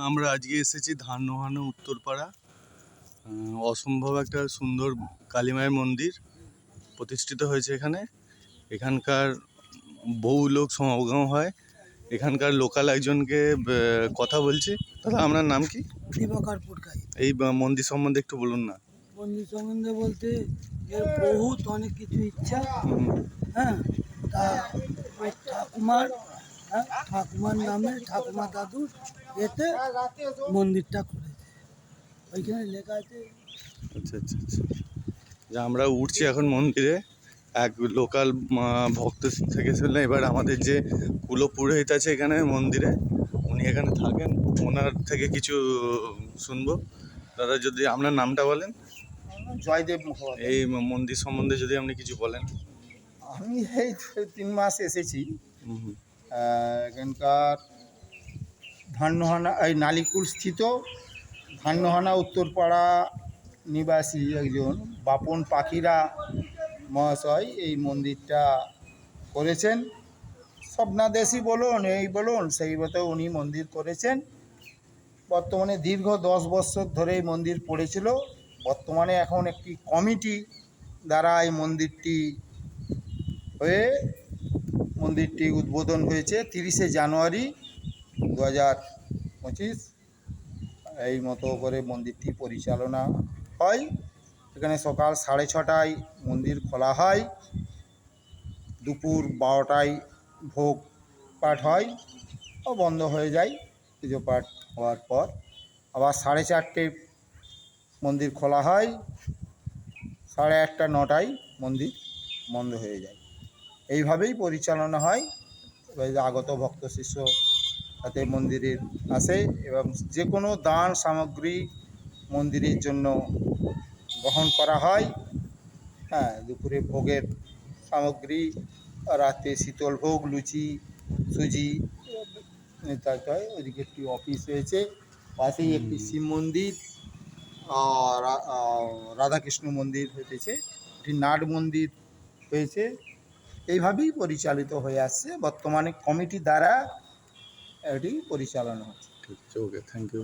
আমরা আজকে এসেছি ধানহানো উত্তরপাড়া। অসম্ভব একটা সুন্দর কালী মায়ের মন্দির প্রতিষ্ঠিত হয়েছে এখানে। এখানকার বহু লোক সমাগম হয়। এখানকার লোকাল একজনকে কথা বলছি। দাদা, আপনার নাম কি? দিবাকর পুরকাই। এই মন্দির সম্বন্ধে একটু বলুন না। মন্দির সম্বন্ধে বলতে এর বহুত অনেক কিছু ইচ্ছা। হ্যাঁ, তা ওই ঠাকুমার নামে ঠাকুমা দাদুর এতে মন্দিরটা করেছে, ওইখানে লেখা আছে। আচ্ছা আচ্ছা আচ্ছা, যে আমরা উঠছি এখন মন্দিরে। এক লোকাল ভক্ত থেকে শুনলাম। এবার আমাদের যে কুলপুরোহিত আছে এখানে মন্দিরে, উনি এখানে থাকেন, ওনার থেকে কিছু শুনবো। দাদা, যদি আপনার নামটা বলেন। জয়দেব মুখোপাধ্যায়। এই মন্দির সম্বন্ধে যদি আপনি কিছু বলেন। আমি এই 3 মাস এসেছি। হুম। এখানকার ধান্যহানা এই নালিকুল স্থিত ধান্যহানা উত্তরপাড়া নিবাসী একজন বাপন পাখিরা মহাশয় এই মন্দিরটা করেছেন। স্বপ্নাদেশী বলুন, এই বলুন, সেই মতো উনি মন্দির করেছেন। বর্তমানে দীর্ঘ 10 বছর ধরে এই মন্দির পড়েছিল। বর্তমানে এখন একটি কমিটি দ্বারা এই মন্দিরটি হয়ে মন্দিরটি উদ্বোধন হয়েছে 30শে জানুয়ারি 2025। এই মতো করে মন্দিরটি পরিচালনা হয়। এখানে সকাল 6:30টায় মন্দির খোলা হয়, দুপুর 12টায় ভোগ পাঠ হয় ও বন্ধ হয়ে যায়। পুজো পাঠ হওয়ার পর আবার 4:30টায় মন্দির খোলা হয়, 1:30 9টায় মন্দির বন্ধ হয়ে যায়। এইভাবেই পরিচালনা হয়। আগত ভক্ত শিষ্য তাতে মন্দিরের আসে এবং যে কোনো দান সামগ্রী মন্দিরের জন্য গ্রহণ করা হয়। হ্যাঁ, দুপুরে ভোগের সামগ্রী, রাতে শীতল ভোগ, লুচি, সুজি নিতে হয়। ওইদিকে একটি অফিস রয়েছে, পাশেই একটি শিব মন্দির আর রাধাকৃষ্ণ মন্দির হয়েছে, একটি নাট মন্দির হয়েছে। এইভাবেই পরিচালিত হয়ে আসছে। বর্তমানে কমিটি দ্বারা এটি পরিচালনা হচ্ছে। ঠিক আছে, ওকে, থ্যাংক ইউ।